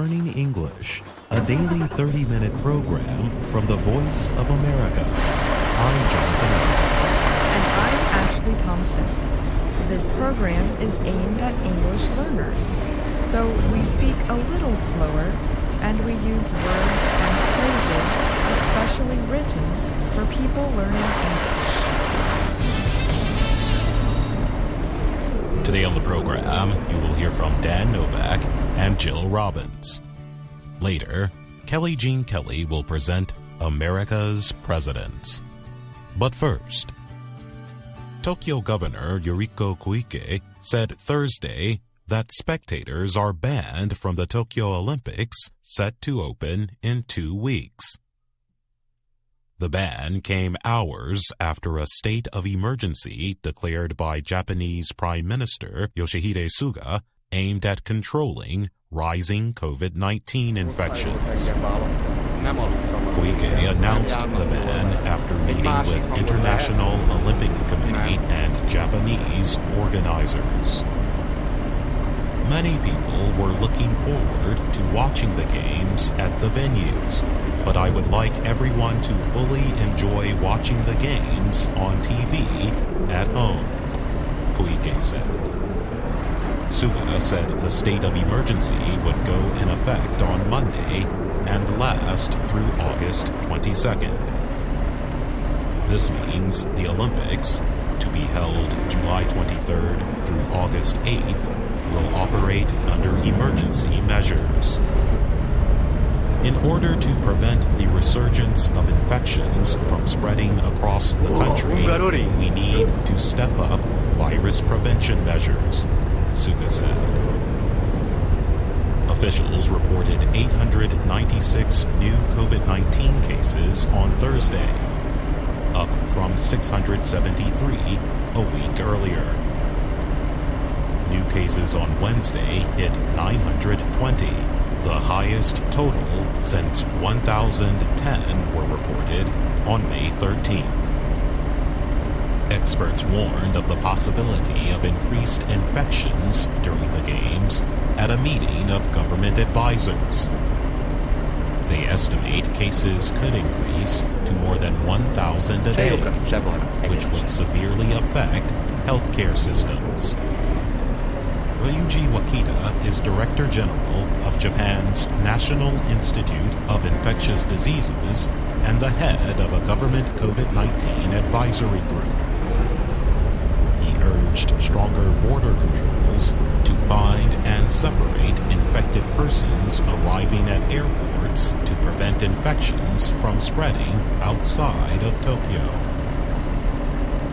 Learning English, a daily 30-minute program from the Voice of America. I'm Jonathan Evans. And I'm Ashley Thompson. This program is aimed at English learners, so we speak a little slower and we use words and phrases especially written for people learning English. Today on the program, you will hear from Dan Novak and Jill Robbins. Later, Kelly Jean Kelly will present America's Presidents. But first, Tokyo Governor Yuriko Koike said Thursday that spectators are banned from the Tokyo Olympics set to open in 2 weeks. The ban came hours after a state of emergency declared by Japanese Prime Minister Yoshihide Suga aimed at controlling rising COVID-19 infections. Koike announced the ban after meeting with International Olympic Committee and Japanese organizers. Many people were looking forward to watching the games at the venues, but I would like everyone to fully enjoy watching the games on TV at home, Koike said. Suga said the state of emergency would go in effect on Monday and last through August 22nd. This means the Olympics, to be held July 23rd through August 8th, will operate under emergency measures. In order to prevent the resurgence of infections from spreading across the country, we need to step up virus prevention measures, Suga said. Officials reported 896 new COVID-19 cases on Thursday, up from 673 a week earlier. New cases on Wednesday hit 920, the highest total since 1,010 were reported on May 13th. Experts warned of the possibility of increased infections during the games at a meeting of government advisors. They estimate cases could increase to more than 1,000 a day, which would severely affect healthcare systems. Ryuji Wakita is Director General of Japan's National Institute of Infectious Diseases and the head of a government COVID-19 advisory group. He urged stronger border controls to find and separate infected persons arriving at airports to prevent infections from spreading outside of Tokyo.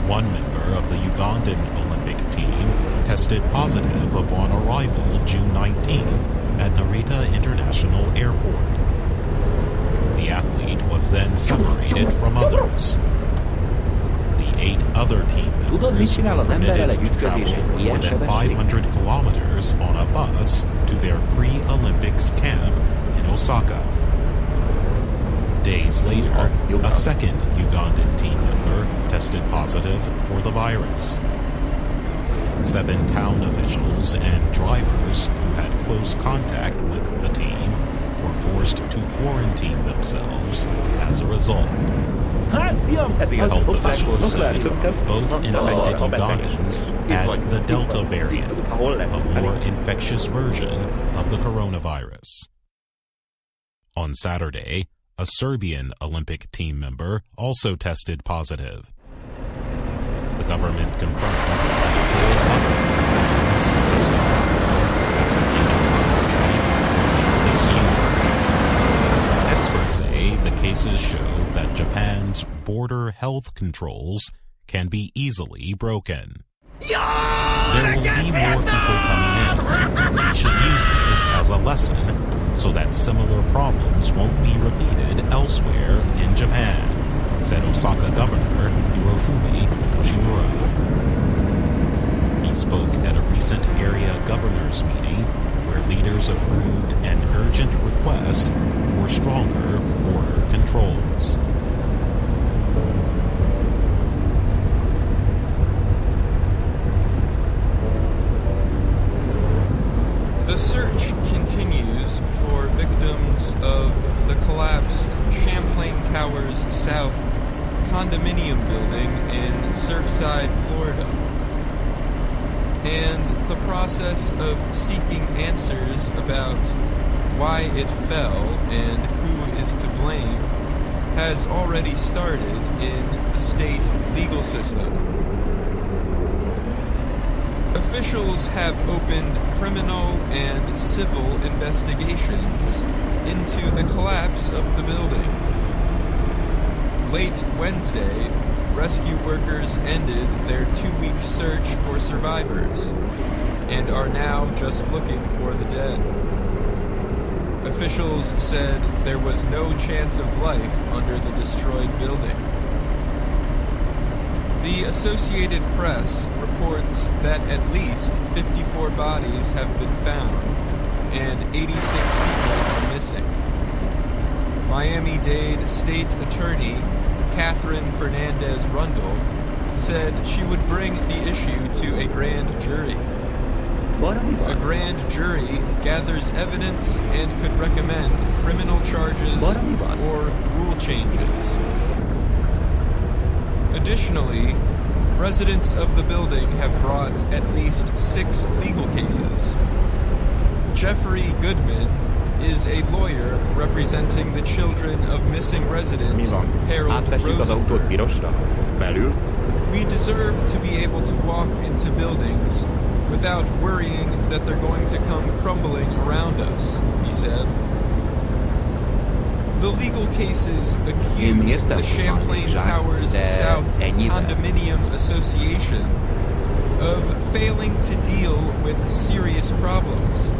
One member of the Ugandan Olympic team tested positive upon arrival June 19th at Narita International Airport. The athlete was then separated from others. The 8 other team members were permitted to travel more than 500 kilometers on a bus to their pre-Olympics camp in Osaka. Days later, a second Ugandan team member tested positive for the virus. 7 town officials and drivers who had close contact with the team were forced to quarantine themselves as a result. Health officials say both infected Ugandans had the Delta variant, a more infectious version of the coronavirus. On Saturday, a Serbian Olympic team member also tested positive. The government confirmed that 4 other Americans tested positive after entering the country this year. Experts say the cases show that Japan's border health controls can be easily broken. There will be more people coming in. We should use this as a lesson so that similar problems won't be repeated elsewhere in Japan, said Osaka Governor Hirofumi Toshimura. He spoke at a recent area governors meeting where leaders approved an urgent request for stronger border controls. The search continues for of the collapsed Champlain Towers South condominium building in Surfside, Florida. And the process of seeking answers about why it fell and who is to blame has already started in the state legal system. Officials have opened criminal and civil investigations into the collapse of the building. Late Wednesday, rescue workers ended their 2-week search for survivors and are now just looking for the dead. Officials said there was no chance of life under the destroyed building. The Associated Press reports that at least 54 bodies have been found and 86 people are missing. Miami-Dade State Attorney Catherine Fernandez-Rundle said she would bring the issue to a grand jury. A grand jury gathers evidence and could recommend criminal charges or rule changes. Additionally, residents of the building have brought at least 6 legal cases. Jeffrey Goodman is a lawyer representing the children of missing resident Harold Rosenberg. We deserve to be able to walk into buildings without worrying that they're going to come crumbling around us, he said. The legal cases accuse the Champlain Towers South Condominium Association of failing to deal with serious problems.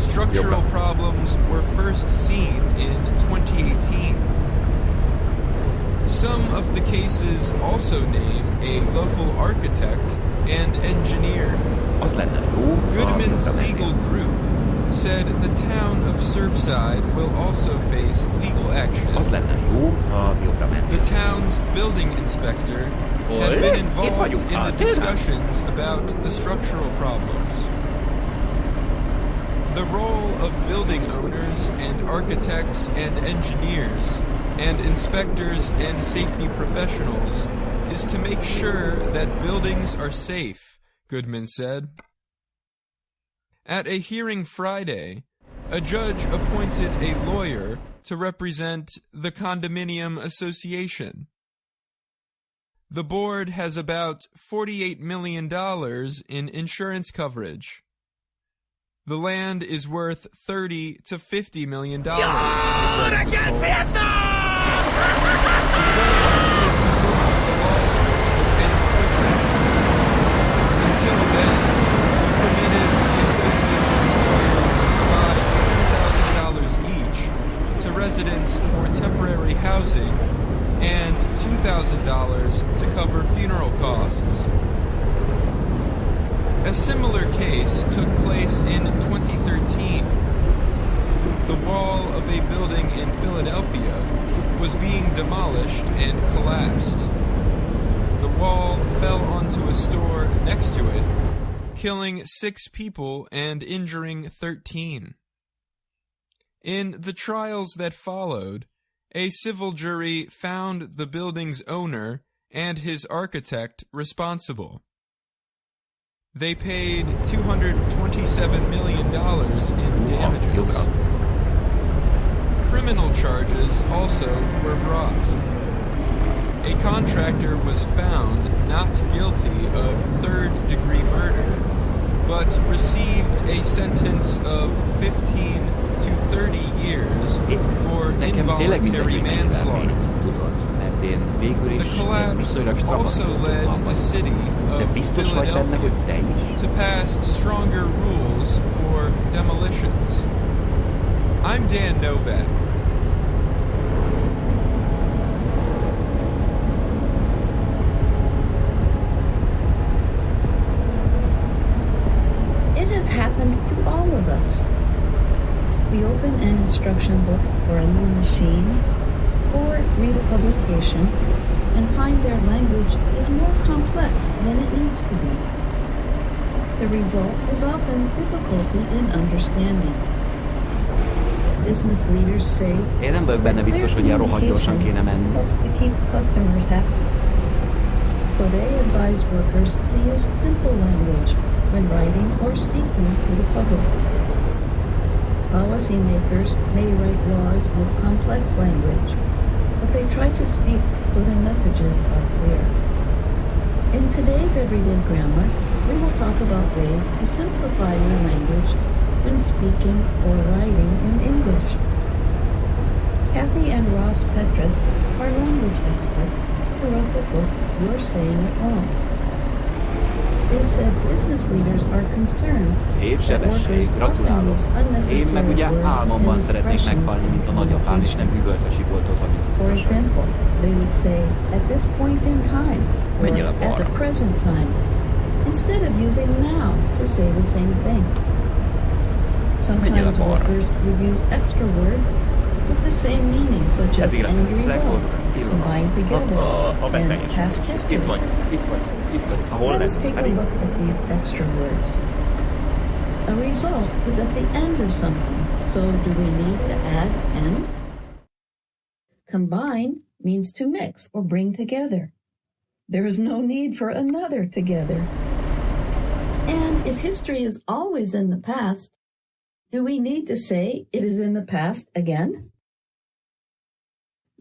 Structural problems were first seen in 2018. Some of the cases also name a local architect and engineer. Goodman's legal group said the town of Surfside will also face legal action. The town's building inspector had been involved in the discussions about the structural problems. The role of building owners and architects and engineers and inspectors and safety professionals is to make sure that buildings are safe, Goodman said. At a hearing Friday, a judge appointed a lawyer to represent the condominium association. The board has about $48 million in insurance coverage. The land is worth $30 to $50 million. The judge said he hoped the lawsuits would end quickly. Until then, he permitted the association's lawyer to provide $10,000 each to residents for temporary housing and $2,000 to cover funeral costs. A similar case took place in 2013. The wall of a building in Philadelphia was being demolished and collapsed. The wall fell onto a store next to it, killing 6 people and injuring 13. In the trials that followed, a civil jury found the building's owner and his architect responsible. They paid $227 million in damages. Criminal charges also were brought. A contractor was found not guilty of third-degree murder, but received a sentence of 15 to 30 years for involuntary manslaughter. The collapse also led the city of Philadelphia to pass stronger rules for demolitions. I'm Dan Novak. It has happened to all of us. We open an instruction book for a new machine or read a publication and find their language is more complex than it needs to be. The result is often difficulty in understanding. business leaders say Én nem vagyok benne biztos, hogy ilyen rohadt gyorsan kéne menni. helps to keep customers happy. So they advise workers to use simple language when writing or speaking to the public. Policymakers may write laws with complex language, but they try to speak so their messages are clear. In today's everyday grammar, we will talk about ways to simplify your language when speaking or writing in English. Kathy and Ross Petrus are language experts who wrote the book You're Saying It Wrong. They said business leaders are concerned Szép that sebesség, workers gratulálok. often use Én unnecessary meg ugye words álmomban and szeretnék expressions meghalni, mint a in nagyapám, és communication. nem üvöltve sikoltozva, mint az For utasok. example, they would say, at this point in time, or Menjél a at the balra. present time, instead of using now to say the same thing. Menjél a Sometimes balra. workers would use extra words with the same meaning, such as Ez igaz. end result, Legboldogabb pillanat. combined together, A and beteljes. past history. Itt vagy, itt vagy, itt vagy. Ahol Let's lesz? take a look at these extra words. A result is at the end of something, so do we need to add end? Combine means to mix or bring together. There is no need for another together. And if history is always in the past, do we need to say it is in the past again?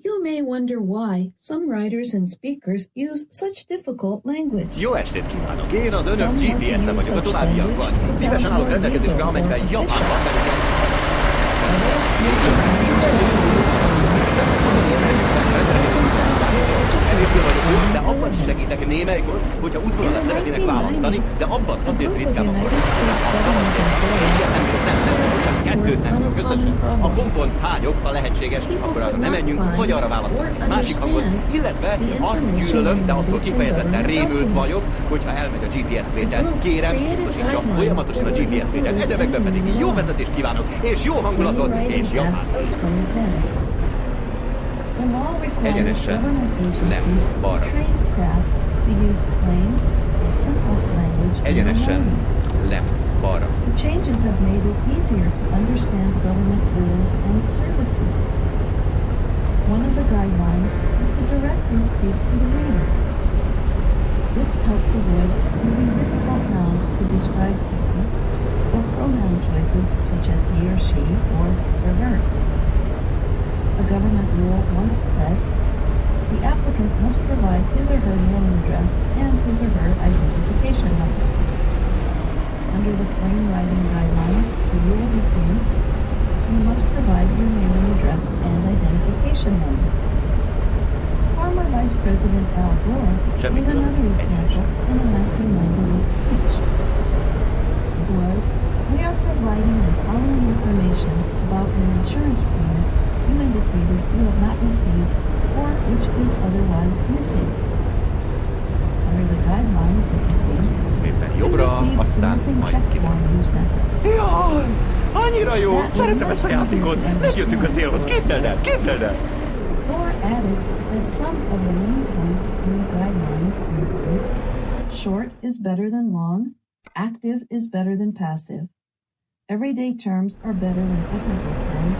You may wonder why some writers and speakers use such difficult language. Jó estét kívánok! Én az önök GPS-en vagyok a továbbiakban. Szívesen állok rendelkezésükre, amennyiben Japánban Elésből vagyok jó, de abban is segítek némelykor, hogyha útvonalat szeretnének választani, de abban azért ritkán a csak kettőt nem tudok összesen. A kompon hányok, ha lehetséges, akkor arra nem menjünk, vagy arra válaszolunk a másik hangot, illetve azt gyűlölöm, de attól kifejezetten rémült vagyok, hogyha elmegy a GPS vétel. Kérem, biztosítsa folyamatosan a GPS vételt. Egyebekben pedig jó vezetést kívánok, és jó hangulatot, és Japán. Egyenesen nem balra. Egyenesen nem balra. The changes have made it easier to understand government rules and services. One of the guidelines is to directly speak to the reader. This helps avoid using difficult nouns to describe people or pronoun choices such as he or she or his or her. A government rule once said, the applicant must provide his or her mailing address and his or her identification number. Under the plain writing guidelines, the rule became, you must provide your mailing address and identification number. Former Vice President Al Gore gave another example in a 1998 speech. It was, we are providing the following information about an insurance payment you indicated you have not received or which is otherwise missing. Under the guideline, it became, Szépen jobbra, aztán majd kivel. Jaj, annyira jó! Szeretem ezt a játékot! Megjöttünk a célhoz, képzeld el, képzeld el! Gore added that some of the main points in the guidelines include short is better than long, active is better than passive, everyday terms are better than technical terms,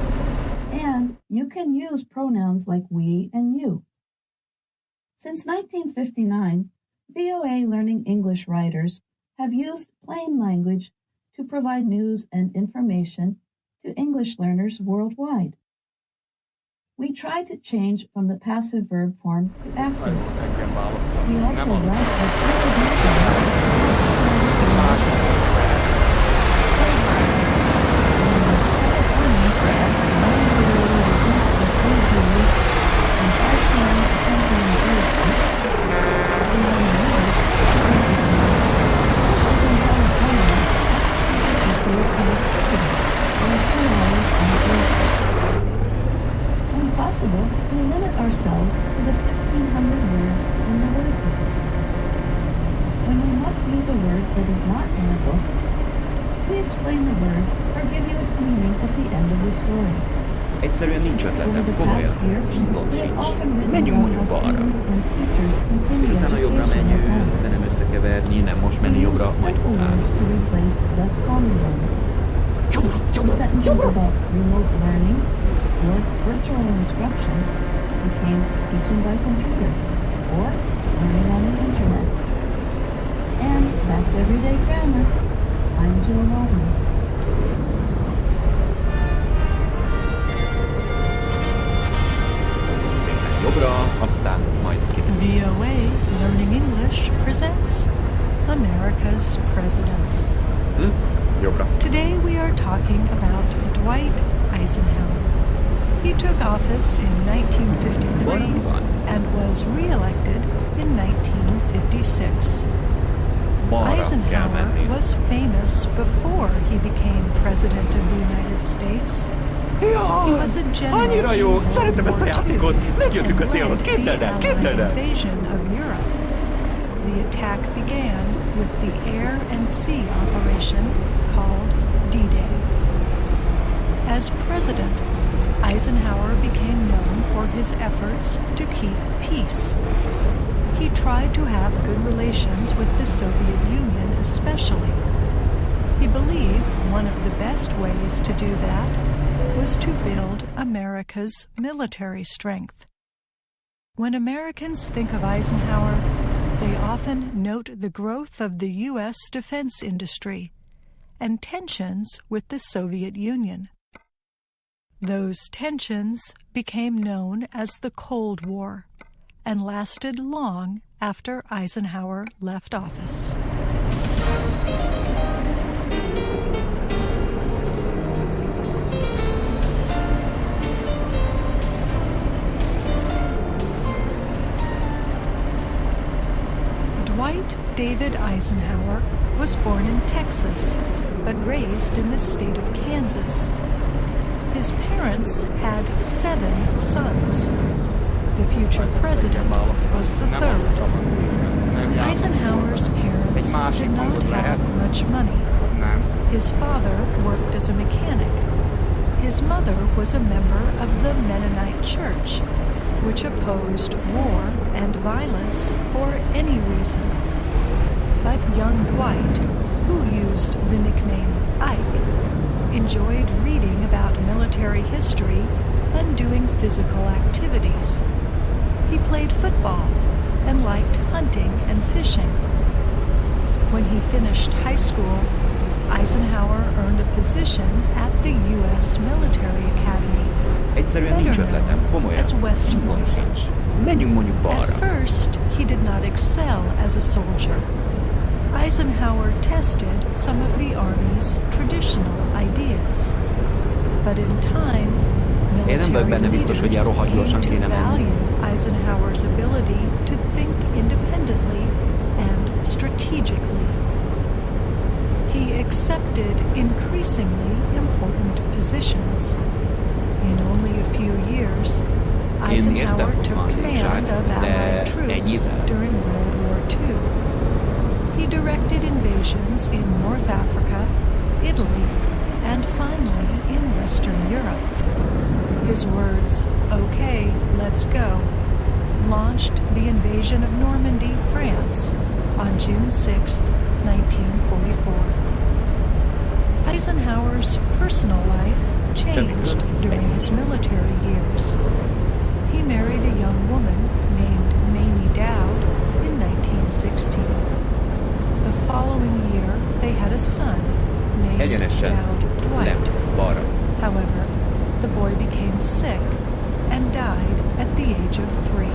and you can use pronouns like we and you. Since 1959, VOA Learning English writers have used plain language to provide news and information to English learners worldwide. We try to change from the passive verb form to active. We also write When possible, we limit ourselves to the 1,500 words in the word book. When we must use a word that is not in the book, we explain the word or give you its meaning at the end of the story. Egyszerűen nincs ötletem, komolyan, fingom sincs. Menjünk mondjuk balra. És utána jobbra menjünk, de nem összekeverni, nem most menni jobbra, majd utána. Sentences about remote learning or virtual instruction became teaching by computer or learning on the internet. And that's everyday grammar. I'm Jill Robbins. Jobbra, aztán majd VOA Learning English presents America's Presidents. Jobbra. Today we are talking about Dwight Eisenhower. He took office in 1953 and was re-elected in 1956. Eisenhower was famous before he became President of the United States. He was a general annyira jó! Szeretem ezt a játékot! Megjöttünk a and célhoz! led Képzeld el! the Képzeld el! Allied invasion of Europe. The attack began with the air and sea operation called D-Day. As president, Eisenhower became known for his efforts to keep peace. He tried to have good relations with the Soviet Union especially. He believed one of the best ways to do that was to build America's military strength. When Americans think of Eisenhower, they often note the growth of the U.S. defense industry and tensions with the Soviet Union. Those tensions became known as the Cold War and lasted long after Eisenhower left office. Dwight David Eisenhower was born in Texas, but raised in the state of Kansas. His parents had 7 sons. The future president was the third. Eisenhower's parents did not have much money. His father worked as a mechanic. His mother was a member of the Mennonite Church, which opposed war and violence for any reason. But young Dwight, who used the nickname Ike, enjoyed reading about military history and doing physical activities. He played football and liked hunting and fishing. When he finished high school, Eisenhower earned a position at the U.S. Military Academy, Egyszerűen nincs ötletem, komolyan. as West Fingom Point. sincs. Menjünk mondjuk balra. At first, he did not excel as a soldier. Eisenhower tested some of the Army's traditional ideas. But in time, Én nem vagyok benne military biztos, hogy ilyen leaders rohadt came gyorsan to kéne menni. value Eisenhower's ability to think independently and strategically. He accepted increasingly important positions. In only a few years, Eisenhower took command of Allied troops during World War II. He directed invasions in North Africa, Italy, and finally in Western Europe. His words, "Okay, let's go," launched the invasion of Normandy, France, on June 6, 1944. Eisenhower's personal life changed during his military years. He married a young woman named Mamie Dowd in 1916. The following year, they had a son named Egyenesen. Dowd Dwight. Nem, balra. However, the boy became sick and died at the age of 3.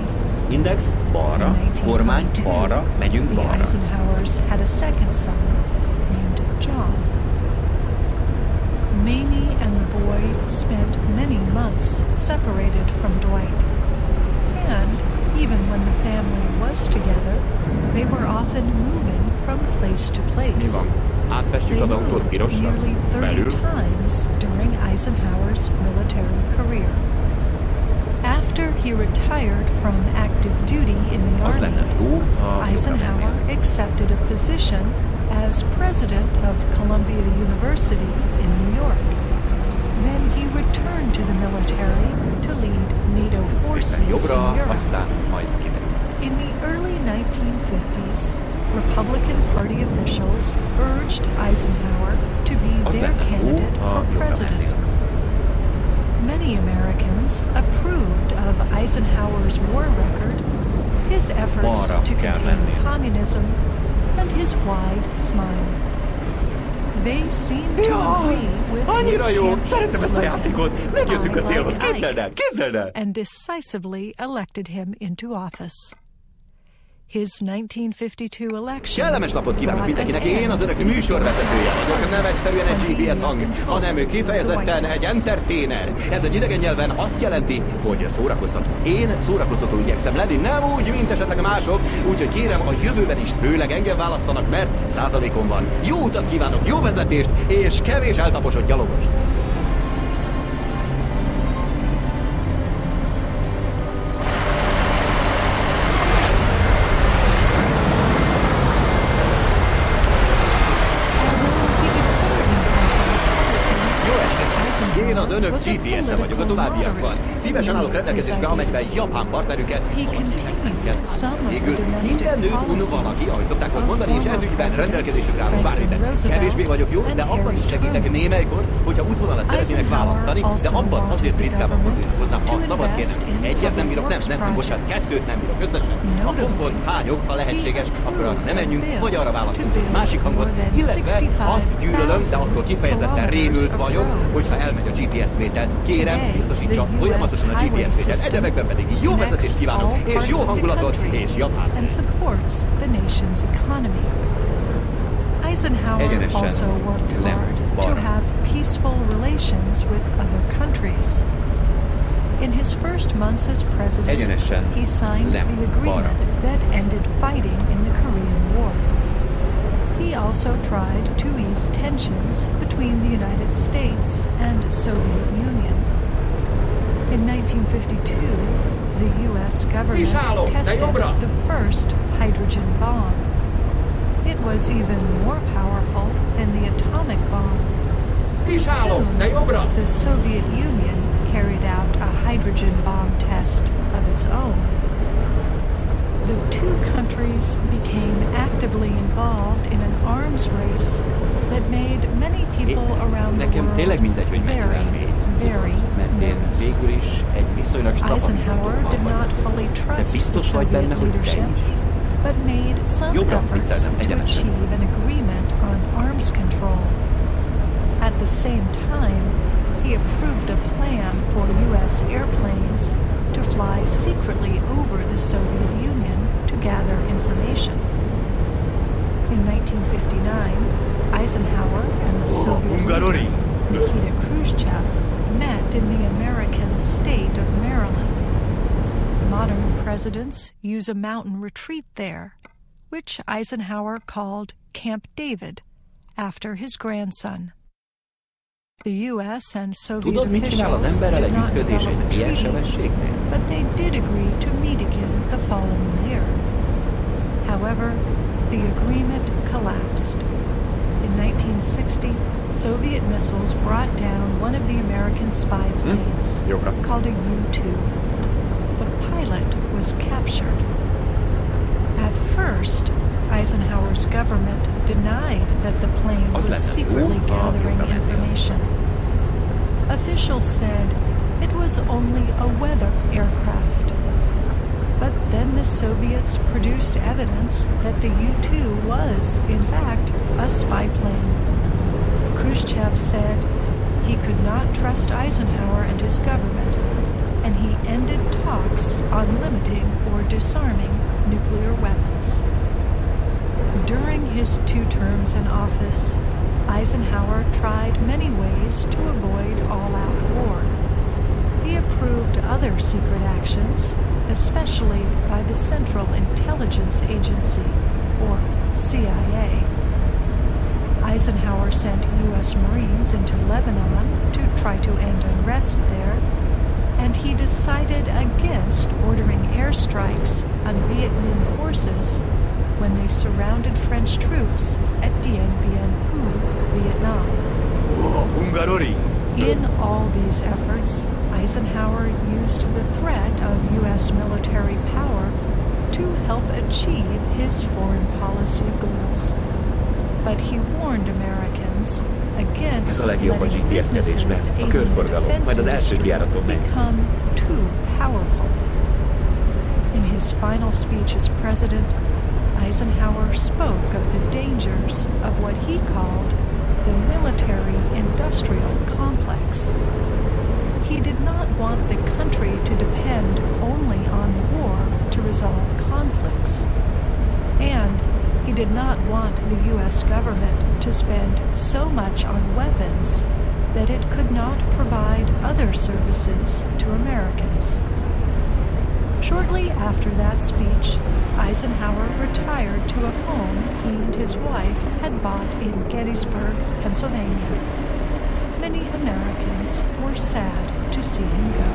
Index, balra, In kormány, 1922, balra, megyünk the balra. Eisenhowers had a second son named John. Mamie and the boy spent many months separated from Dwight. And even when the family was together, they were often moving from place to Mi place. van? Átfestjük They az autót moved pirosra? nearly 30 Belül? times during Eisenhower's military career. After he retired from active duty in the Az lenne Army, jó, ha Eisenhower accepted a position as president of Columbia University in New York. Then he returned to the military to lead NATO forces Szépen in jobbra, Europe. aztán majd kiderül. In the early 1950s, Republican Party officials urged Eisenhower to be their candidate for president. Many Americans approved of Eisenhower's war record, his efforts to contain communism, and his wide smile. They seem to agree with his campaign slogan, and decisively elected him into office. His 1952 election. Kellemes napot kívánok mindenkinek, én az önök műsorvezetője vagyok, nem egyszerűen egy GPS hang, hanem kifejezetten egy entertainer. Ez egy idegen nyelven azt jelenti, hogy szórakoztató. Én szórakoztató igyekszem lenni, nem úgy, mint esetleg mások, úgyhogy kérem a jövőben is főleg engem válasszanak, mert százalékon van. Jó utat kívánok, jó vezetést, és kevés eltaposott gyalogost. Én az önök GPS-e vagyok a továbbiakban. Szívesen állok rendelkezésre, amelyben japán partnerüket, végül minden nőt valaki, ahogy szokták mondani, és ezügyben rendelkezésükre állok bármiben. Kevésbé vagyok jó, de abban is segítek némelykor, hogyha útvonalat szeretnének választani, de abban azért ritkában fordulnak hozzám, ha szabad kérnem. Egyet nem bírok, nem, bocsánat, kettőt nem bírok összesen. A kompon hányok, ha lehetséges, akkor arra nem menjünk, vagy arra válaszunk másik hangot, illetve azt gyűlölöm, de attól kifejezetten rémült vagyok, hogyha elmegy a GPS vétel. Kérem, biztosítsa folyamatosan a GPS vétel. Egyebekben pedig jó vezetést kívánok, és jó hangulatot, és japán. Eisenhower also worked hard to have peaceful relations with other countries. In his first months as president, he signed the agreement that ended fighting in the Korean War. He also tried to ease tensions between the United States and Soviet Union. In 1952, the U.S. government tested the first hydrogen bomb. It was even more powerful than the atomic bomb. Soon, the Soviet Union carried out a hydrogen bomb test of its own. The two countries became actively involved in an arms race that made many people around the world very nervous. Eisenhower did not fully trust the Soviet leadership, but made some efforts to achieve an agreement on arms control. At the same time, he approved a plan for U.S. airplanes to fly secretly over the Soviet Union to gather information. In 1959, Eisenhower and the Soviet leader, Nikita Khrushchev, met in the American state of Maryland. Modern presidents use a mountain retreat there, which Eisenhower called Camp David, after his grandson. The U.S. and Soviet officials did not develop a treaty, but they did agree to meet again the following year. However, the agreement collapsed. In 1960, Soviet missiles brought down one of the American spy planes, called a U-2. The pilot was captured. At first, Eisenhower's government denied that the plane was secretly gathering information. Officials said it was only a weather aircraft. But then the Soviets produced evidence that the U-2 was, in fact, a spy plane. Khrushchev said he could not trust Eisenhower and his government, and he ended talks on limiting or disarming nuclear weapons. During his 2 terms in office, Eisenhower tried many ways to avoid all-out war. He approved other secret actions, especially by the Central Intelligence Agency, or CIA. Eisenhower sent U.S. Marines into Lebanon to try to end unrest there, and he decided against ordering airstrikes on Viet Minh forces when they surrounded French troops at Dien Bien Phu, Vietnam. In all these efforts, Eisenhower used the threat of U.S. military power to help achieve his foreign policy goals. But he warned Americans against Ez a legjobb a letting GPS-kezésben. businesses A aiding the körforgalom, defense majd az első industry kijáraton megy. become too powerful. In his final speech as president, Eisenhower spoke of the dangers of what he called the military-industrial complex. He did not want the country to depend only on war to resolve conflicts. And he did not want the U.S. government to spend so much on weapons that it could not provide other services to Americans. Shortly after that speech, Eisenhower retired to a home he and his wife had bought in Gettysburg, Pennsylvania. Many Americans were sad to see him go.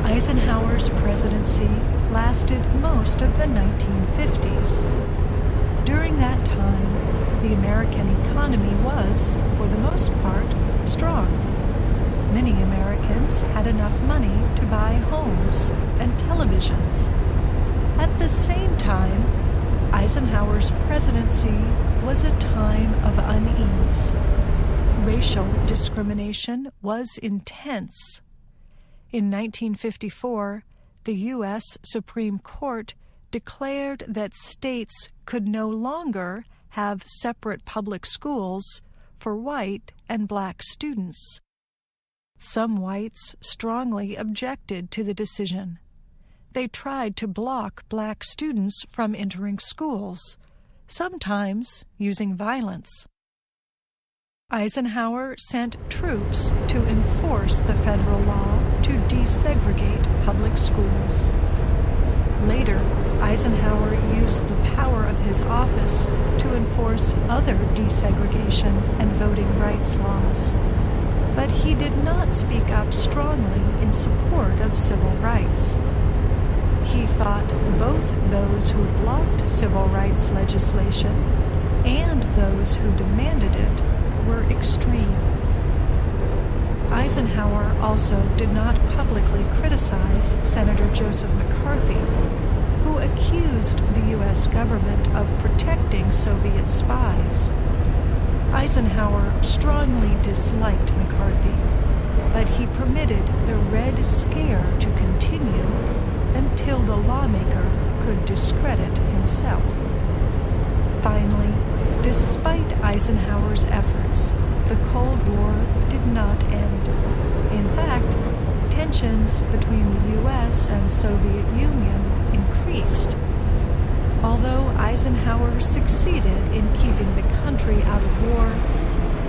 Eisenhower's presidency lasted most of the 1950s. During that time, the American economy was, for the most part, strong. Many Americans had enough money to buy homes and televisions. At the same time, Eisenhower's presidency was a time of unease. Racial discrimination was intense. In 1954, the U.S. Supreme Court declared that states could no longer have separate public schools for white and black students. Some whites strongly objected to the decision. They tried to block black students from entering schools, sometimes using violence. Eisenhower sent troops to enforce the federal law to desegregate public schools. Later, Eisenhower used the power of his office to enforce other desegregation and voting rights laws. But he did not speak up strongly in support of civil rights. He thought both those who blocked civil rights legislation and those who demanded it were extreme. Eisenhower also did not publicly criticize Senator Joseph McCarthy, who accused the U.S. government of protecting Soviet spies. Eisenhower strongly disliked McCarthy, but he permitted the Red Scare to continue until the lawmaker could discredit himself. Finally, despite Eisenhower's efforts, the Cold War did not end. In fact, tensions between the U.S. and Soviet Union increased. Although Eisenhower succeeded in keeping the country out of war,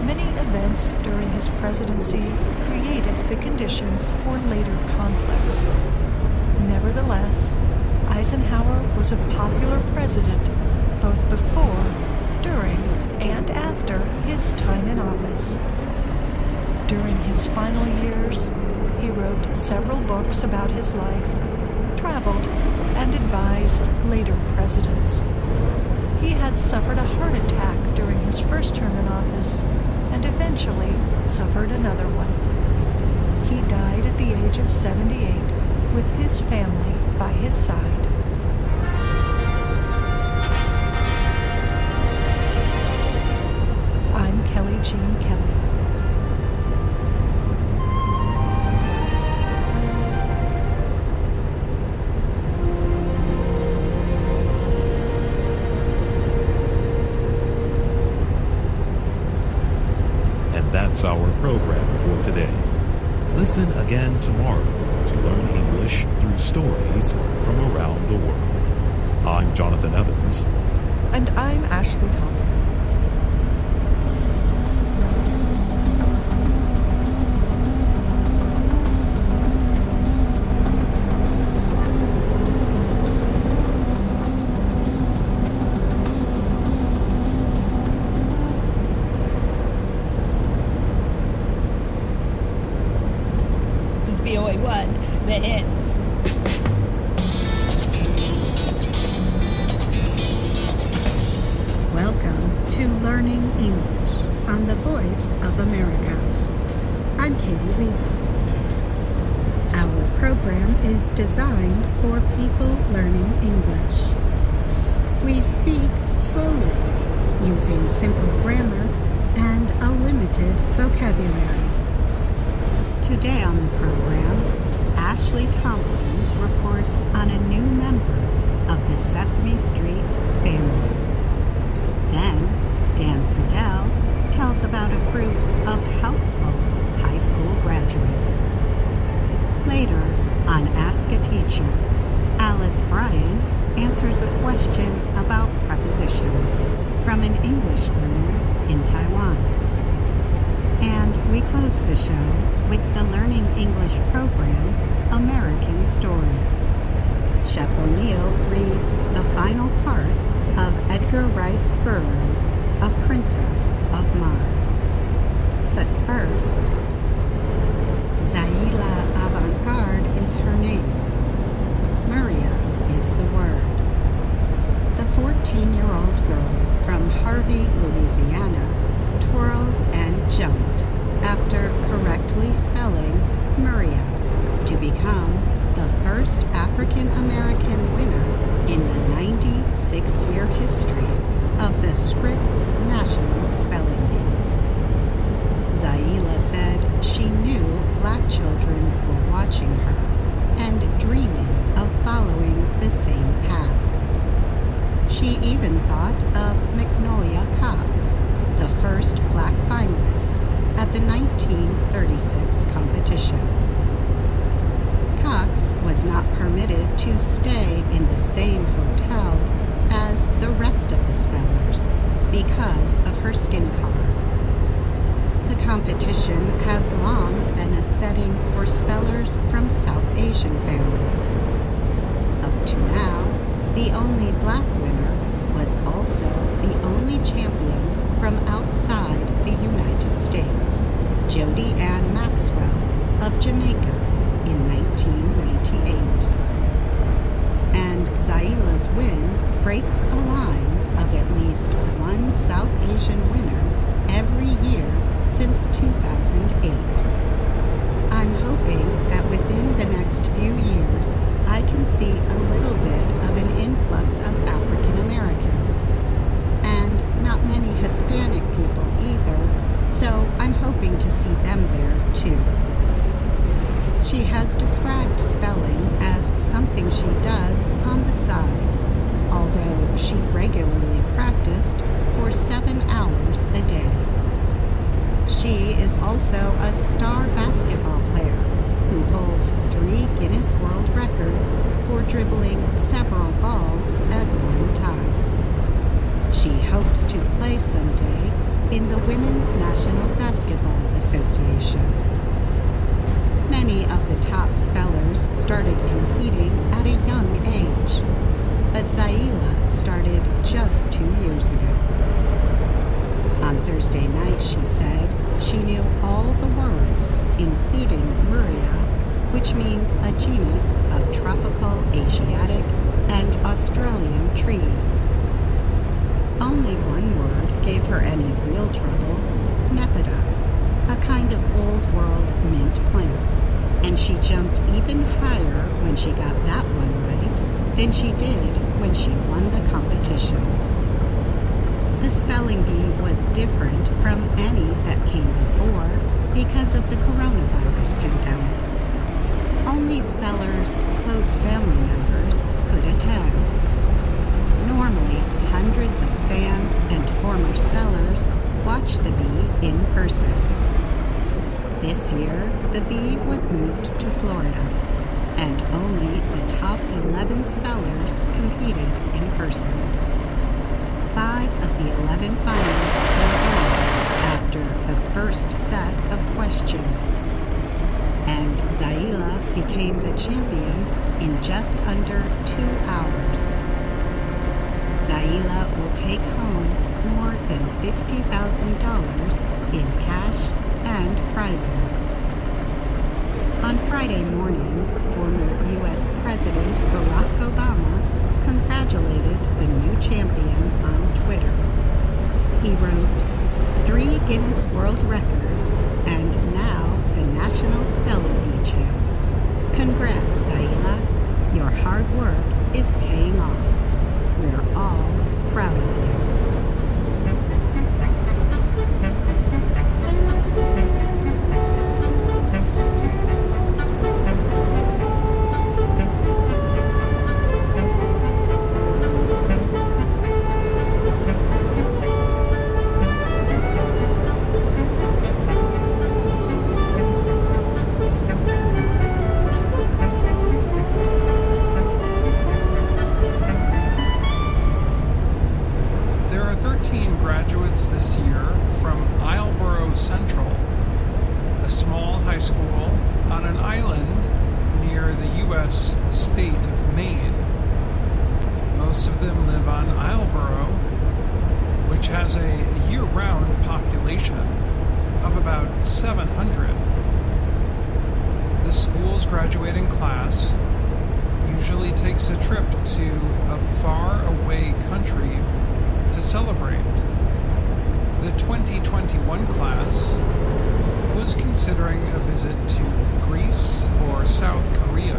many events during his presidency created the conditions for later conflicts. Nevertheless, Eisenhower was a popular president both before, during, and after his time in office. During his final years, he wrote several books about his life, traveled, and advised later presidents. He had suffered a heart attack during his first term in office and eventually suffered another one. He died at the age of 78 with his family by his side. I'm Kelly Jean Kelly. That's our program for today. Listen again tomorrow to learn English through stories from around the world. I'm Jonathan Evans. And I'm Ashley Thompson. BOA1, the hits. Welcome to Learning English on the Voice of America. I'm Katie Weaver. Our program is designed for people learning English. We speak slowly, using simple grammar and a limited vocabulary. Today on the program, Ashley Thompson reports on a new member of the Sesame Street family. Then, Dan Friedel tells about a group of helpful high school graduates. Later, on Ask a Teacher, Alice Bryant answers a question about prepositions from an English learner in Taiwan. And we close the show with the Learning English program, American Stories. Shep O'Neill reads the final part of Edgar Rice Burroughs' A Princess of Mars. But first, Zaila Avantgarde is her name. Maria is the word. The 14-year-old girl from Harvey, Louisiana, twirled and jumped after correctly spelling Maria to become the first African-American winner in the 96-year history of the Scripps National Spelling Bee. Zaila said she knew black children were watching her and dreaming of following the same path. She even thought of Magnolia Cox, the first black finalist at the 1936 competition. Cox was not permitted to stay in the same hotel as the rest of the spellers because of her skin color. The competition has long been a setting for spellers from South Asian families. Up to now, the only black winner was also the only champion from outside the United States, Jody Ann Maxwell of Jamaica in 1998. And Zaila's win breaks a line of at least one South Asian winner every year since 2008. I'm hoping that within the next few years, I can see a little bit of an influx of African Americans, and not many Hispanic people either, so I'm hoping to see them there too. She has described spelling as something she does on the side, although she regularly practiced for 7 hours a day. She is also a star basketball player who holds 3 Guinness World Records for dribbling several balls at one time. She hopes to play someday in the Women's National Basketball Association. Many of the top spellers started competing at a young age, but Zaila started just 2 years ago. On Thursday night, she said she knew all the words, including Muria, which means a genus of tropical Asiatic and Australian trees. Only one word gave her any real trouble, Nepeta, a kind of old-world mint plant, and she jumped even higher when she got that one right than she did when she won the competition. The spelling bee was different from any that came before because of the coronavirus pandemic. Only spellers' close family members could attend. Normally, hundreds of fans and former spellers watch the bee in person. This year, the bee was moved to Florida, and only the top 11 spellers competed in person. 5 of the 11 finalists were on after the first set of questions, and Zaila became the champion in just under 2 hours. Zaila will take home more than $50,000 in cash and prizes. On Friday morning, former U.S. President Barack Obama congratulated the new champion on Twitter. He wrote 3 Guinness World Records and now the National Spelling Bee champ. Congrats, Saila. Your hard work is paying off. We're all proud of you. Graduating class usually takes a trip to a far-away country to celebrate. The 2021 class was considering a visit to Greece or South Korea.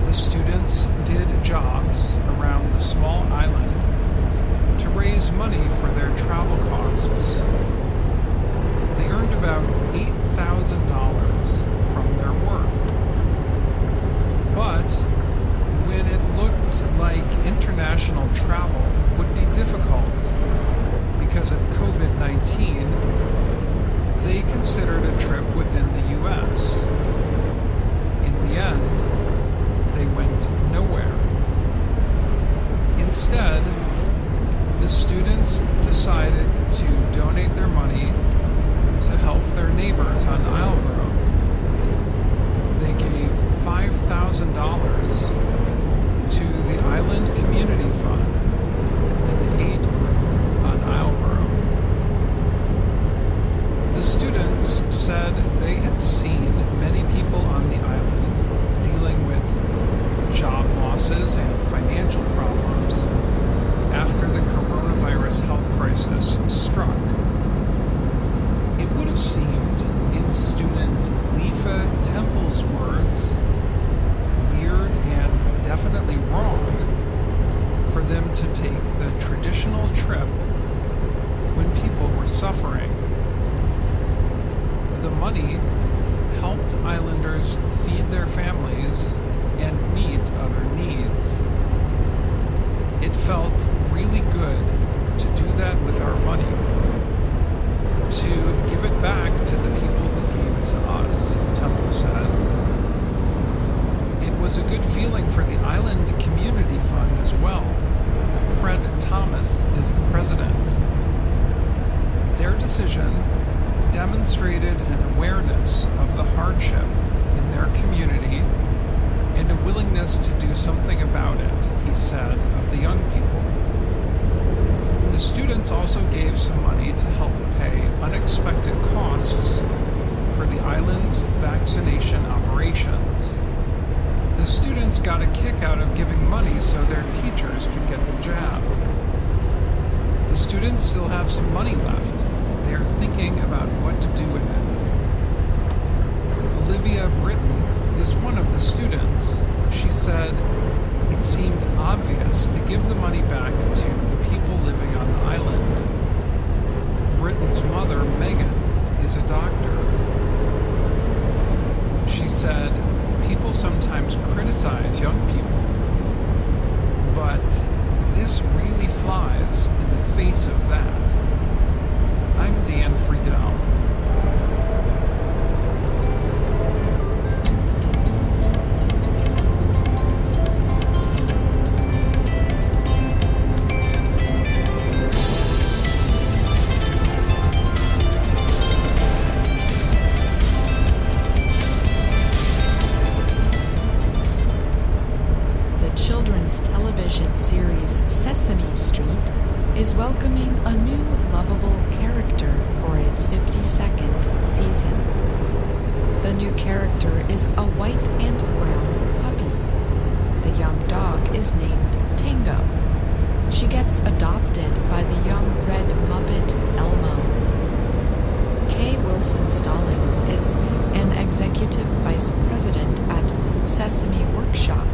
The students did jobs around the small island to raise money for their travel costs. They earned about $8,000 from their work. But when it looked like international travel would be difficult because of COVID-19, they considered a trip within the U.S. In the end, they went nowhere. Instead, the students decided to donate their money to help their neighbors on Isleboro. They gave $5,000 to the Island Community Fund and the aid group on Isleboro. The students said they had seen many people on the island dealing with job losses and financial problems after the coronavirus health crisis struck. It would have seemed, in student Lifa Temple's words, weird and definitely wrong for them to take the traditional trip when people were suffering. The money helped islanders feed their families and meet other needs. It felt really good to do that with our money, to give it back to the people who gave it to us, Temple said. It was a good feeling for the Island Community Fund as well. Fred Thomas is the president. Their decision demonstrated an awareness of the hardship in their community and a willingness to do something about it, he said of the young people. The students also gave some money to help pay unexpected costs for the island's vaccination operations. The students got a kick out of giving money so their teachers could get the jab. The students still have some money left. They are thinking about what to do with it. Olivia Britton is one of the students. She said, "It seemed obvious to give the money back to the people living on the island." Britton's mother, Megan, is a doctor. She said, "People sometimes criticize young people, but this really flies in the face of that." I'm Dan Friedel. Children's television series Sesame Street is welcoming a new lovable character for its 52nd season. The new character is a white and brown puppy. The young dog is named Tango. She gets adopted by the young red Muppet Elmo. Kay Wilson Stallings is an executive vice president at Sesame Workshop,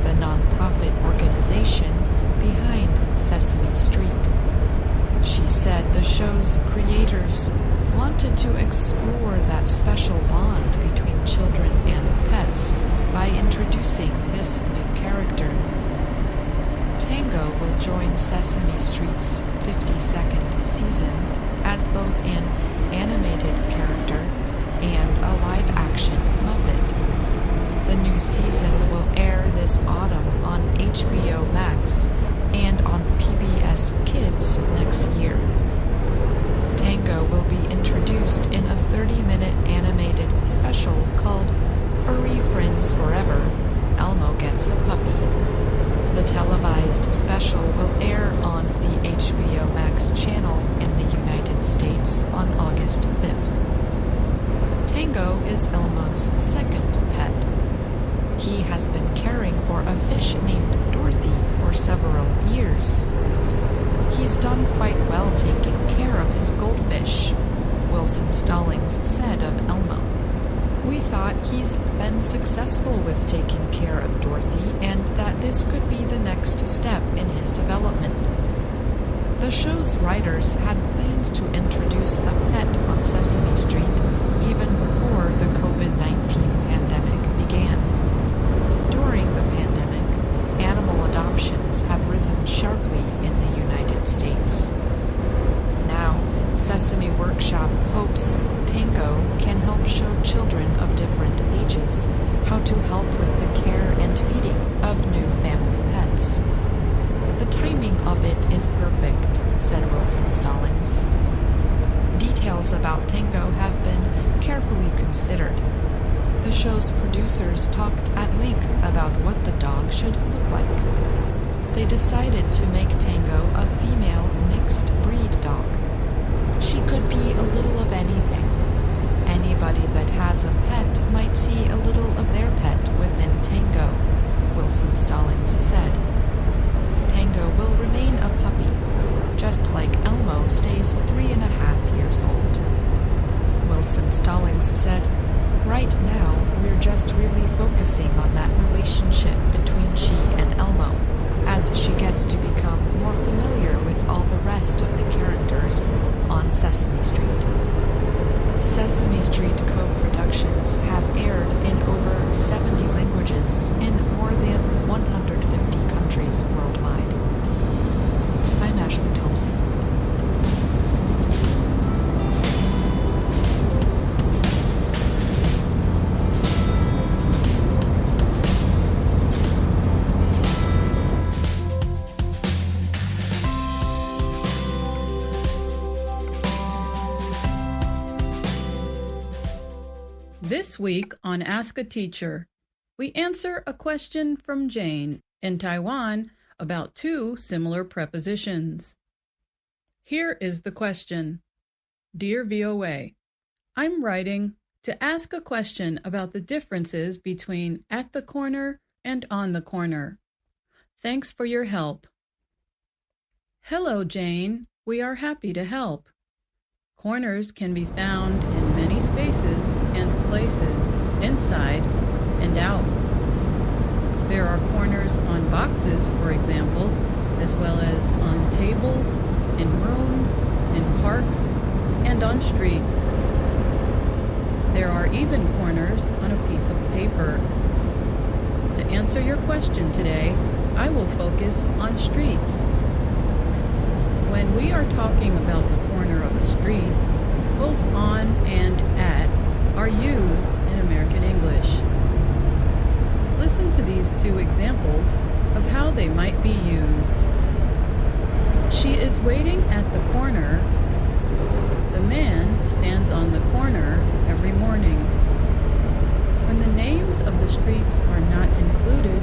the nonprofit organization behind Sesame Street. She said the show's creators wanted to explore that special bond between children and pets by introducing this new character. Tango will join Sesame Street's 52nd season as both an animated character and a live-action Muppet. The new season will air this autumn on HBO Max and on PBS Kids next year. Tango will be introduced in a 30-minute animated special called Furry Friends Forever, Elmo Gets a Puppy. The televised special will air on the HBO Max channel in the United States on August 5th. Tango is Elmo's second pet. He has been caring for a fish named Dorothy for several years. He's done quite well taking care of his goldfish, Wilson Stallings said of Elmo. We thought he's been successful with taking care of Dorothy and that this could be the next step in his development. The show's writers had plans to introduce a pet on Sesame Street even before the COVID-19 pandemic began. During the pandemic, animal adoptions have risen sharply in the United States. Now, Sesame Workshop hopes Tango can help show children of different ages how to help with the care and feeding of new family pets. The timing of it is perfect, said Wilson Stallings. Details about Tango have been carefully considered. The show's producers talked at length about what the dog should look like. They decided to make Tango a female mixed breed dog. She could be a little of anything. Anybody that has a pet might see a little of their pet within Tango, Wilson Stallings said. Tango will remain a puppy, just like Elmo stays 3.5 years old. Wilson Stallings said, "Right now, we're just really focusing on that relationship between she and Elmo, as she gets to become more familiar with all the rest of the characters on Sesame Street." Sesame Street co-productions have aired in over 70 languages in more than 150 countries worldwide. I'm Ashley Thompson. This week on Ask a Teacher, we answer a question from Jane in Taiwan about two similar prepositions. Here is the question. Dear VOA, I'm writing to ask a question about the differences between at the corner and on the corner. Thanks for your help. Hello, Jane. We are happy to help. Corners can be found in many spaces and places, inside and out. There are corners on boxes, for example, as well as on tables, in rooms, in parks, and on streets. There are even corners on a piece of paper. To answer your question today, I will focus on streets. When we are talking about the corner of a street, both on and at are used in American English. Listen to these two examples of how they might be used. She is waiting at the corner. The man stands on the corner every morning. When the names of the streets are not included,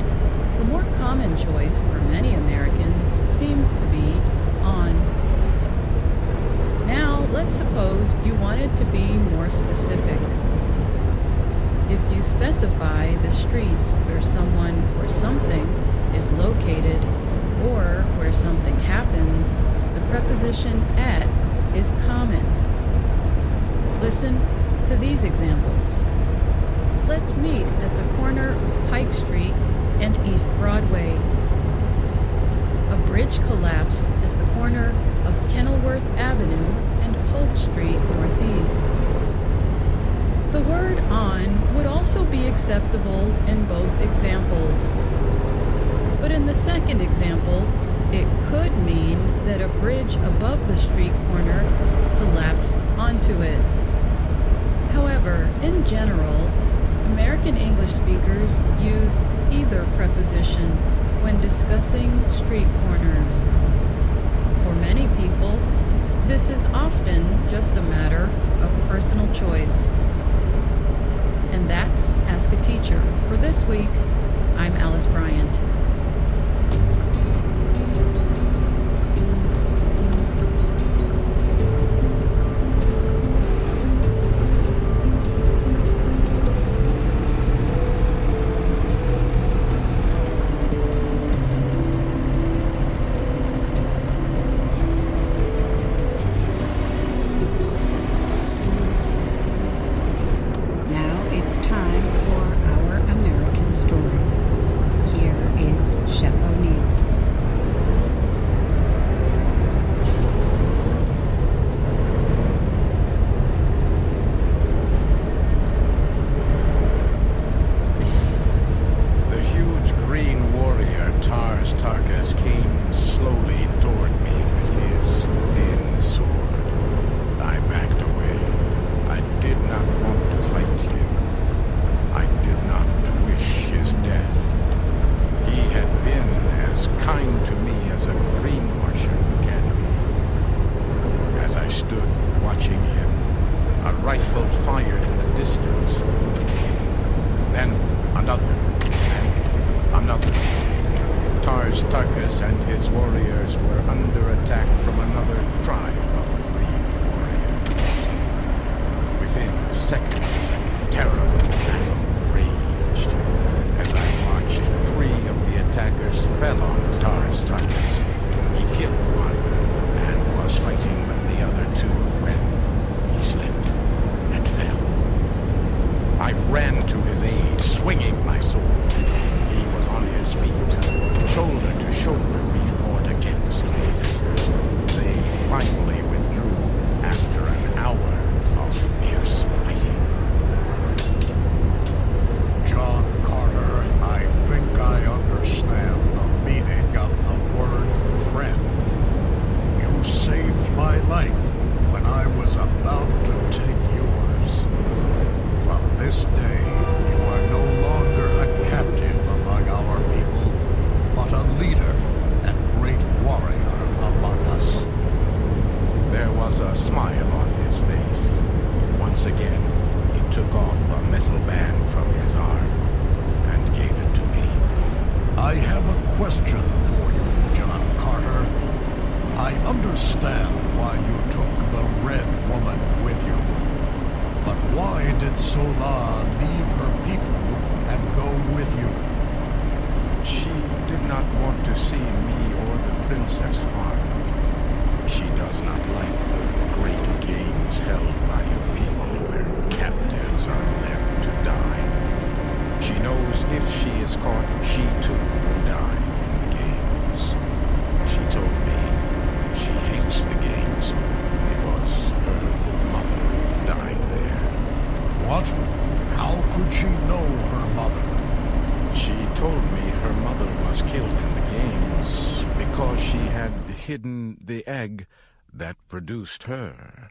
the more common choice for many Americans seems to be on. Now, let's suppose you wanted to be more specific. If you specify the streets where someone or something is located, or where something happens, the preposition at is common. Listen to these examples. Let's meet at the corner of Pike Street and East Broadway. A bridge collapsed at the corner of Kenilworth Avenue and Polk Street Northeast. The word on would also be acceptable in both examples. But in the second example, it could mean that a bridge above the street corner collapsed onto it. However, in general, American English speakers use either preposition when discussing street corners. For many people, this is often just a matter of personal choice. And that's Ask a Teacher. For this week, I'm Alice Bryant. Hidden the egg that produced her.